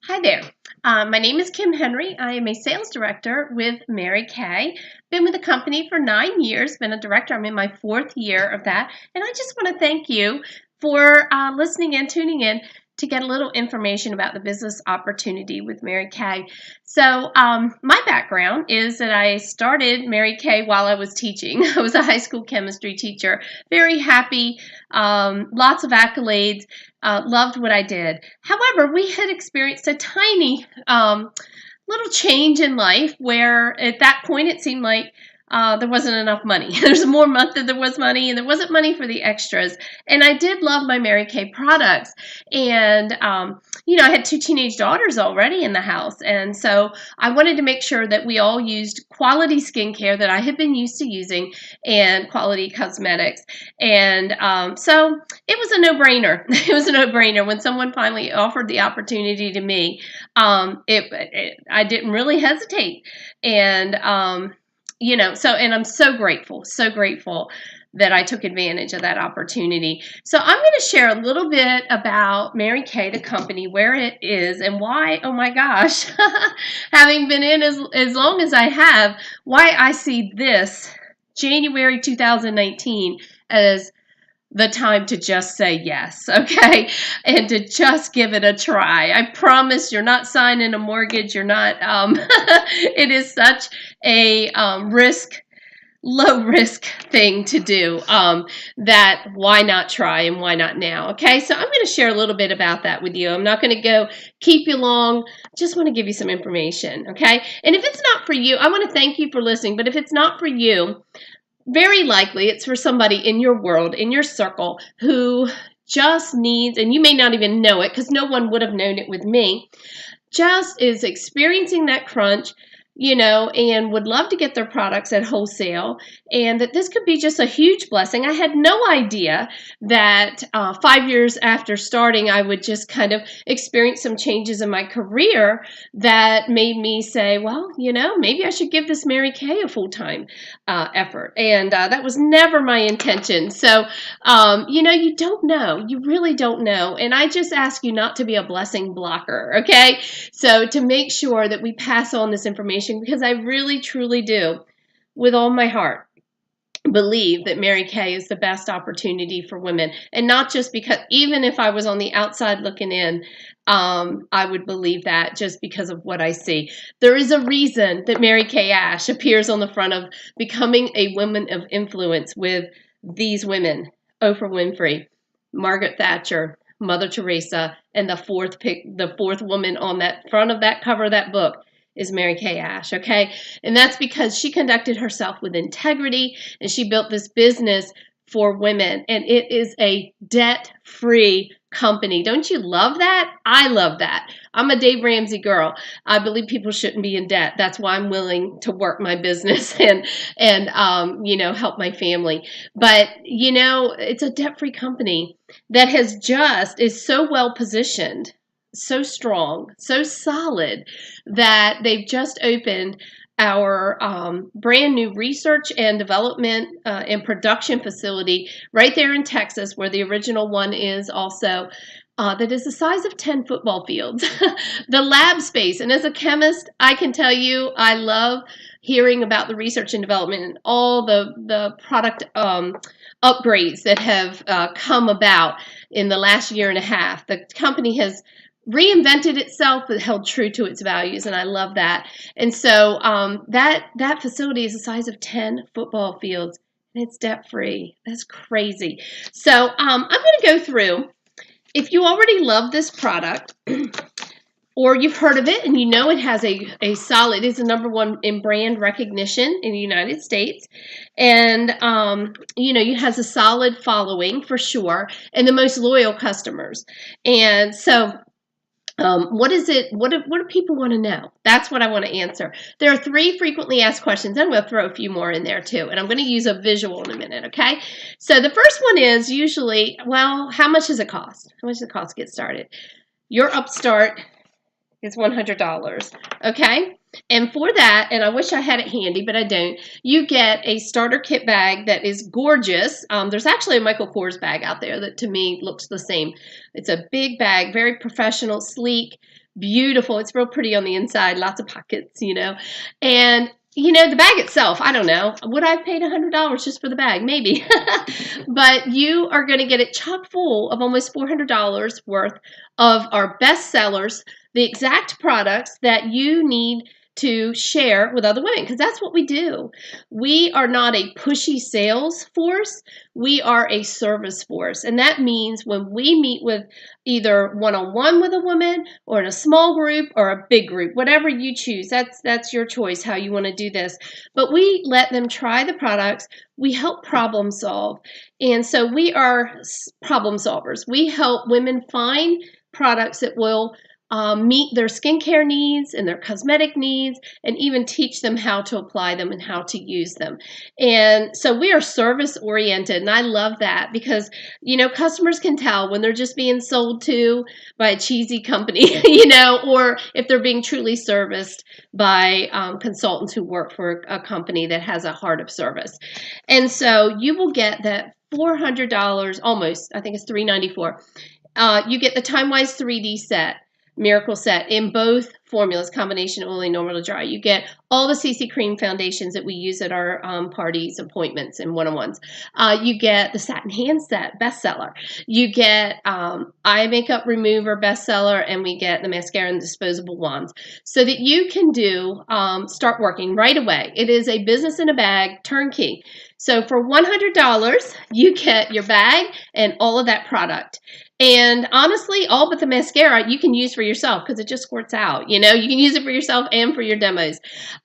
Hi there. My name is Kim Henry. I am a sales director with Mary Kay. Been with the company for 9 years, been a director. I'm in my fourth year of that. And I just want to thank you for listening and tuning in to get a little information about the business opportunity with Mary Kay. So my background is that I started Mary Kay while I was teaching. I was a high school chemistry teacher, very happy, lots of accolades. Loved what I did. However, we had experienced a tiny little change in life where at that point it seemed like there wasn't enough money. There's more month than there was money, and there wasn't money for the extras. And I did love my Mary Kay products. And, I had two teenage daughters already in the house. And so I wanted to make sure that we all used quality skincare that I had been used to using and quality cosmetics. And so it was a no-brainer. It was a no-brainer when someone finally offered the opportunity to me. I didn't really hesitate. And, and I'm so grateful that I took advantage of that opportunity. So I'm going to share a little bit about Mary Kay, the company, where it is, and why, oh my gosh, having been in as long as I have, why I see this January 2019 as the time to just say yes, okay? And to just give it a try. I promise you're not signing a mortgage. You're not, it is such a low risk thing to do that why not try and why not now, okay? So I'm going to share a little bit about that with you. I'm not going to keep you long. Just want to give you some information, okay? And if it's not for you, I want to thank you for listening, but if it's not for you, very likely it's for somebody in your world, in your circle, who just needs, and you may not even know it because no one would have known it with me, just is experiencing that crunch, and would love to get their products at wholesale, and that this could be just a huge blessing. I had no idea that 5 years after starting, I would just kind of experience some changes in my career that made me say, well, maybe I should give this Mary Kay a full-time effort. And that was never my intention. So, you don't know. You really don't know. And I just ask you not to be a blessing blocker, okay? So to make sure that we pass on this information, because I really, truly do, with all my heart, believe that Mary Kay is the best opportunity for women. And not just because, even if I was on the outside looking in, I would believe that just because of what I see. There is a reason that Mary Kay Ash appears on the front of Becoming a Woman of Influence with these women: Oprah Winfrey, Margaret Thatcher, Mother Teresa, and the fourth woman on that front of that cover of that book is Mary Kay Ash, okay? And that's because she conducted herself with integrity, and she built this business for women, and it is a debt-free company. Don't you love that? I love that. I'm a Dave Ramsey girl. I believe people shouldn't be in debt. That's why I'm willing to work my business and help my family. But, it's a debt-free company that is so well positioned, so strong, so solid, that they've just opened our brand new research and development and production facility right there in Texas, where the original one is also. That is the size of 10 football fields. The lab space. And as a chemist, I can tell you, I love hearing about the research and development and all the product upgrades that have come about in the last year and a half. The company has reinvented itself but held true to its values, and I love that. And so that facility is the size of 10 football fields, and it's debt-free. That's crazy. So I'm going to go through, if you already love this product or you've heard of it and it has a solid, it's the number one in brand recognition in the United States, and it has a solid following for sure, and the most loyal customers. And so what is it? What do people want to know? That's what I want to answer. There are 3 frequently asked questions. I'm going to throw a few more in there too, and I'm going to use a visual in a minute, okay? So the first one is usually, well, how much does it cost? How much does it cost to get started? Your upstart is $100, okay? And for that, and I wish I had it handy, but I don't, you get a starter kit bag that is gorgeous. There's actually a Michael Kors bag out there that to me looks the same. It's a big bag, very professional, sleek, beautiful. It's real pretty on the inside, lots of pockets, And the bag itself, I don't know. Would I have paid $100 just for the bag? Maybe. But you are going to get it chock full of almost $400 worth of our best sellers, the exact products that you need to share with other women, because that's what we do. We are not a pushy sales force. We are a service force. And that means when we meet with either one-on-one with a woman or in a small group or a big group, whatever you choose, that's your choice how you want to do this. But we let them try the products. We help problem solve. And so we are problem solvers. We help women find products that will meet their skincare needs and their cosmetic needs, and even teach them how to apply them and how to use them. And so we are service oriented, and I love that because, customers can tell when they're just being sold to by a cheesy company, or if they're being truly serviced by consultants who work for a company that has a heart of service. And so you will get that $400, almost, I think it's $394. You get the TimeWise 3D set, Miracle Set, in both formulas, combination oily, normal to dry. You get all the CC cream foundations that we use at our parties, appointments, and one-on-ones. You get the satin hand set, bestseller. You get eye makeup remover, bestseller, and we get the mascara and disposable wands, so that you can start working right away. It is a business in a bag, turnkey. So for $100, you get your bag and all of that product. And honestly, all but the mascara you can use for yourself because it just squirts out. You can use it for yourself and for your demos.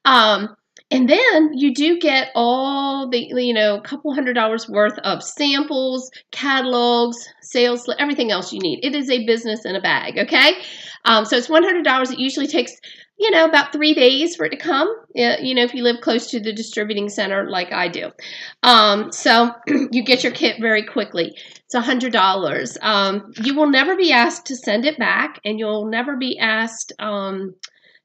And then you do get all the, a couple $100 worth of samples, catalogs, sales, everything else you need. It is a business in a bag, okay? So it's $100. It usually takes about 3 days for it to come, if you live close to the distributing center like I do. So you get your kit very quickly. It's $100. You will never be asked to send it back, and you'll never be asked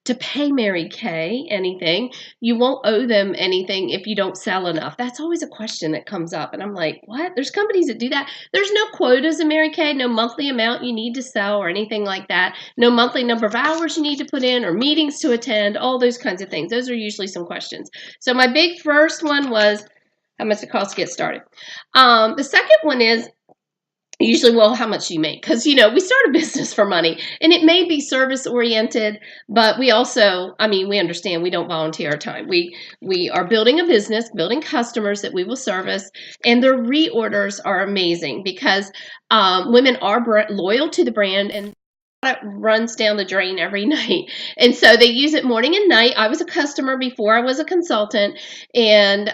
to pay Mary Kay anything. You won't owe them anything if you don't sell enough. That's always a question that comes up, and I'm like, what? There's companies that do that. There's no quotas in Mary Kay, no monthly amount you need to sell or anything like that, no monthly number of hours you need to put in or meetings to attend, all those kinds of things. Those are usually some questions. So my big first one was, how much it costs to get started. The second one is, usually, how much do you make? Because, we start a business for money, and it may be service oriented, but we also, we understand we don't volunteer our time. We are building a business, building customers that we will service, and their reorders are amazing because women are loyal to the brand, and it runs down the drain every night. And so they use it morning and night. I was a customer before I was a consultant. And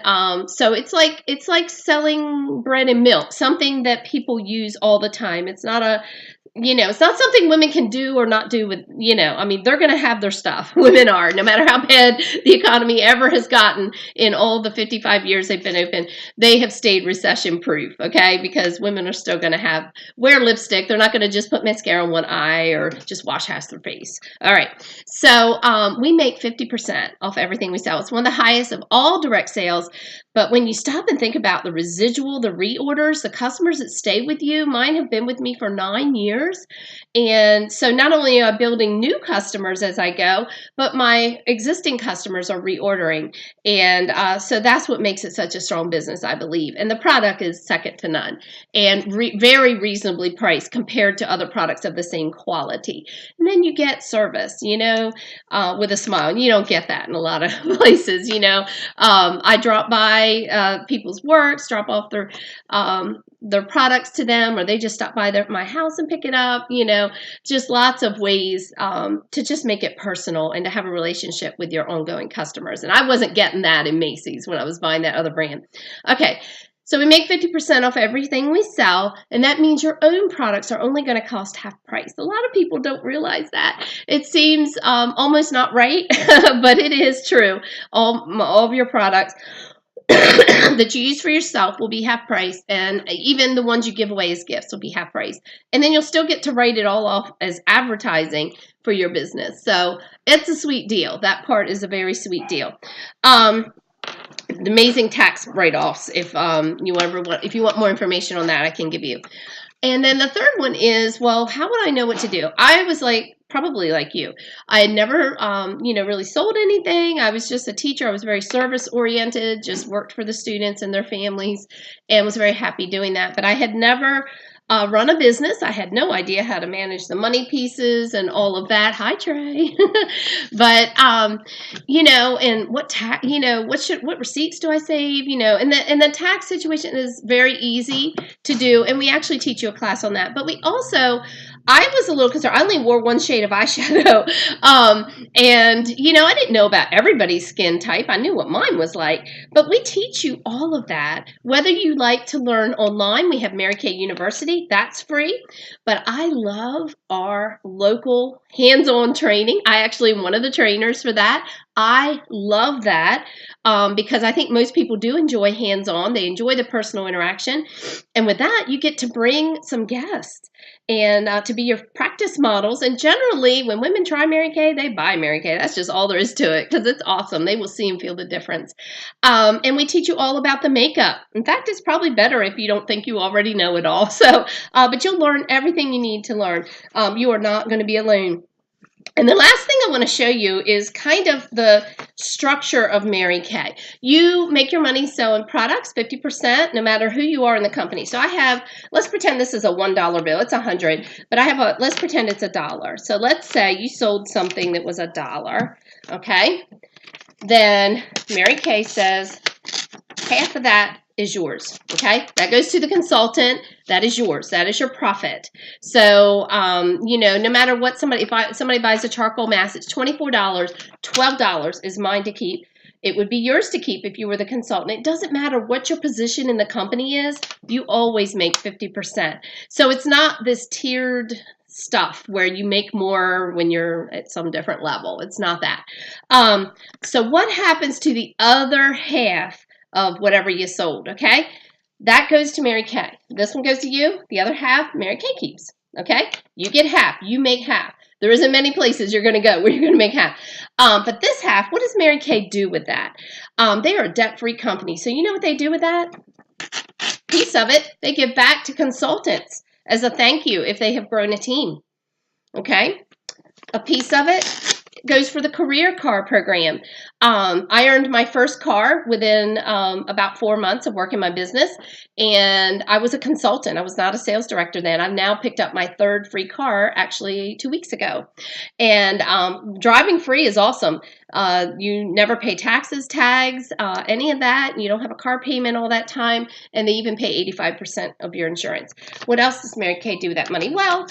so it's like selling bread and milk, something that people use all the time. It's not it's not something women can do or not do with, they're going to have their stuff. Women are, no matter how bad the economy ever has gotten in all the 55 years they've been open, they have stayed recession proof, okay? Because women are still going to wear lipstick. They're not going to just put mascara on one eye or just wash half their face. All right. So we make 50% off everything we sell. It's one of the highest of all direct sales. But when you stop and think about the residual, the reorders, the customers that stay with you, mine have been with me for 9 years. And so not only am I building new customers as I go, but my existing customers are reordering. And so that's what makes it such a strong business, I believe. And the product is second to none and very reasonably priced compared to other products of the same quality. And then you get service, with a smile. And you don't get that in a lot of places, I drop by people's works, drop off their products to them, or they just stop by my house and pick it up, just lots of ways to just make it personal and to have a relationship with your ongoing customers. And I wasn't getting that in Macy's when I was buying that other brand. Okay. So we make 50% off everything we sell, and that means your own products are only going to cost half price. A lot of people don't realize that. It seems almost not right, but it is true. All of your products that you use for yourself will be half price, and even the ones you give away as gifts will be half price. And then you'll still get to write it all off as advertising for your business. So it's a sweet deal. That part is a very sweet deal. Amazing tax write-offs. If you want more information on that, I can give you. And then the third one is, well, how would I know what to do? I was like, probably like you. I had never, really sold anything. I was just a teacher. I was very service oriented, just worked for the students and their families and was very happy doing that. But I had never run a business. I had no idea how to manage the money pieces and all of that. Hi, Trey. But and what receipts do I save? And the tax situation is very easy to do, and we actually teach you a class on that. But I was a little concerned. I only wore one shade of eyeshadow. And I didn't know about everybody's skin type. I knew what mine was like. But we teach you all of that. Whether you like to learn online, we have Mary Kay University. That's free. But I love our local hands-on training. I actually am one of the trainers for that. I love that because I think most people do enjoy hands-on. They enjoy the personal interaction. And with that, you get to bring some guests and to be your practice models. And generally, when women try Mary Kay, they buy Mary Kay. That's just all there is to it because it's awesome. They will see and feel the difference. And we teach you all about the makeup. In fact, it's probably better if you don't think you already know it all. But you'll learn everything you need to learn. You are not going to be alone. And the last thing I want to show you is kind of the structure of Mary Kay. You make your money selling products, 50%, no matter who you are in the company. So let's pretend this is a $1 bill. It's $100, but let's pretend it's $1. So let's say you sold something that was $1, okay? Then Mary Kay says half of that is yours, okay? That goes to the consultant. That is yours. That is your profit. So, no matter what if somebody buys a charcoal mask, it's $24, $12 is mine to keep. It would be yours to keep if you were the consultant. It doesn't matter what your position in the company is. You always make 50%. So it's not this tiered stuff where you make more when you're at some different level. It's not that. So what happens to the other half of whatever you sold, okay? That goes to Mary Kay. This one goes to you. The other half, Mary Kay keeps, okay? You get half. You make half. There isn't many places you're going to go where you're going to make half. But this half, what does Mary Kay do with that? They are a debt-free company. So you know what they do with that? Piece of it, they give back to consultants as a thank you if they have grown a team, okay? A piece of it goes for the career car program. I earned my first car within about 4 months of working my business, and I was a consultant. I was not a sales director then. I've now picked up my third free car actually 2 weeks ago. And driving free is awesome. You never pay taxes, tags, any of that. You don't have a car payment all that time, and they even pay 85% of your insurance. What else does Mary Kay do with that money? Well,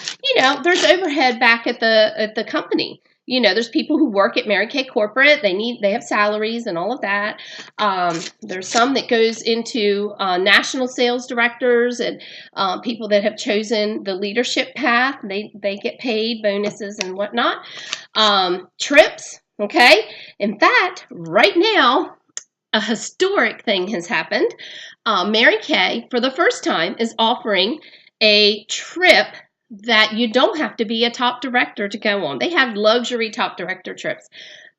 there's overhead back at the company. There's people who work at Mary Kay corporate. They have salaries and all of that. There's some that goes into national sales directors and people that have chosen the leadership path. They get paid bonuses and whatnot. Trips, okay? In fact, right now, a historic thing has happened. Mary Kay, for the first time, is offering a trip that you don't have to be a top director to go on. They have luxury top director trips.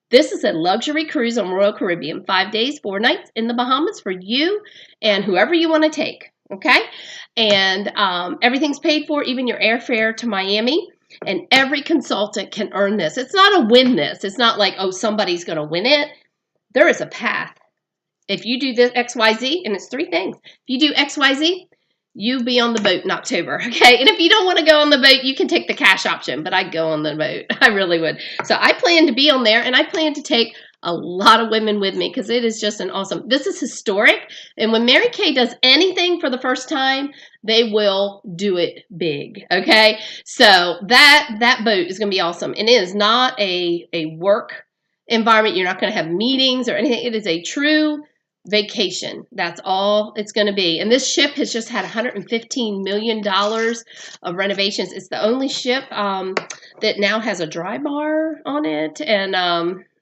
This is a luxury cruise on Royal Caribbean, 5 days, 4 nights in the Bahamas for you and whoever you want to take, okay? And everything's paid for, even your airfare to Miami, and every consultant can earn this. It's not a win this. It's not like, oh, somebody's going to win it. There is a path. If you do this XYZ, and it's 3 things. If you do XYZ, you be on the boat in October, okay? And if you don't want to go on the boat, you can take the cash option, but I'd go on the boat. I really would. So I plan to be on there, and I plan to take a lot of women with me because it is just an awesome, this is historic. And when Mary Kay does anything for the first time, they will do it big, okay? So that boat is going to be awesome. And it is not a work environment. You're not going to have meetings or anything. It is a true vacation. That's all it's going to be. And this ship has just had $115 million of renovations. It's the only ship that now has a dry bar on it. And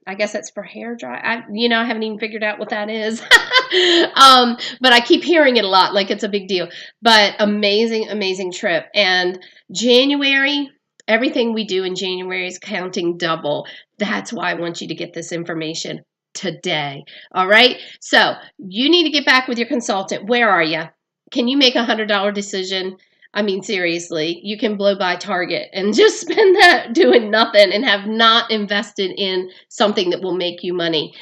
I guess that's for hair dry. I haven't even figured out what that is. But I keep hearing it a lot, like it's a big deal. But amazing, amazing trip. And January, everything we do in January is counting double. That's why I want you to get this information today. All right. So you need to get back with your consultant. Where are you? Can you make a $100 decision? I mean, seriously, you can blow by Target and just spend that doing nothing and have not invested in something that will make you money.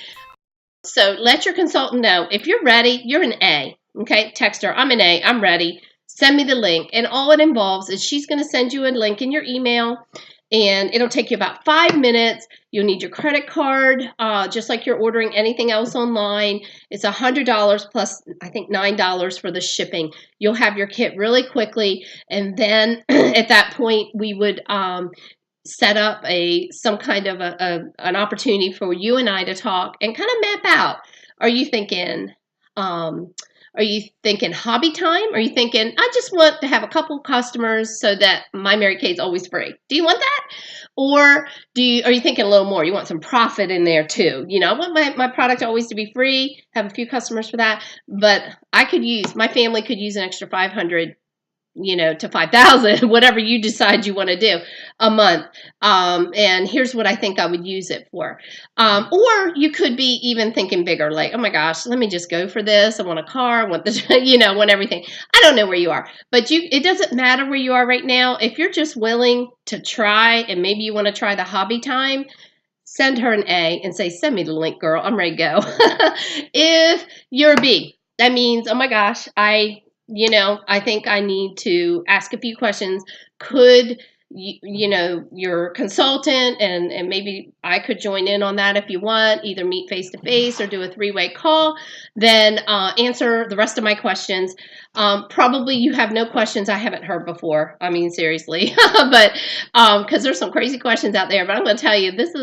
So let your consultant know if you're ready, you're an A. Okay, text her, I'm an A, I'm ready. Send me the link. And all it involves is she's going to send you a link in your email, and it'll take you about 5 minutes. You'll need your credit card, just like you're ordering anything else online. It's $100 plus, I think, $9 for the shipping. You'll have your kit really quickly, and then at that point, we would set up some kind of an opportunity for you and I to talk and kind of map out. Are you thinking hobby time? Are you thinking I just want to have a couple customers so that my Mary Kay is always free? Do you want that? Or are you thinking a little more? You want some profit in there too. I want my product always to be free, have a few customers for that, but my family could use an extra 500 to 5,000, whatever you decide you want to do a month. And here's what I think I would use it for. Or you could be even thinking bigger, like, oh my gosh, let me just go for this. I want a car, I want this, want everything. I don't know where you are, but it doesn't matter where you are right now. If you're just willing to try, and maybe you want to try the hobby time, send her an A and say, send me the link, girl. I'm ready to go. If you're a B, that means, oh my gosh, I think I need to ask a few questions. Could your consultant and maybe I could join in on that if you want, either meet face to face or do a 3-way call, then answer the rest of my questions. Probably you have no questions I haven't heard before. I mean, seriously, but because there's some crazy questions out there, but I'm going to tell you, this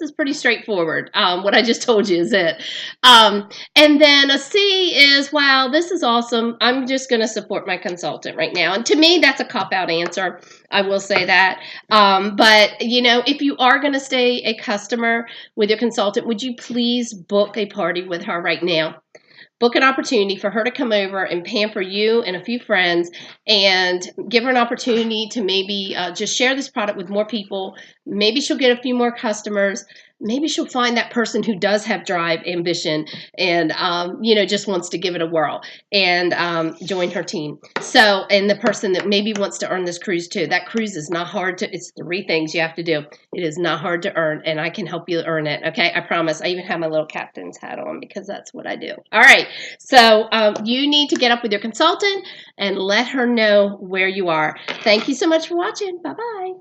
is pretty straightforward. What I just told you is it. And then a C is, wow, this is awesome. I'm just going to support my consultant right now. And to me, that's a cop-out answer. I will say that. But, if you are going to stay a customer with your consultant, would you please book a party with her right now? Book an opportunity for her to come over and pamper you and a few friends, and give her an opportunity to maybe just share this product with more people. Maybe she'll get a few more customers. Maybe she'll find that person who does have drive, ambition, and just wants to give it a whirl and join her team. So, and the person that maybe wants to earn this cruise too. That cruise is not hard to. It's 3 things you have to do. It is not hard to earn, and I can help you earn it. Okay, I promise. I even have my little captain's hat on because that's what I do. All right. So you need to get up with your consultant and let her know where you are. Thank you so much for watching. Bye bye.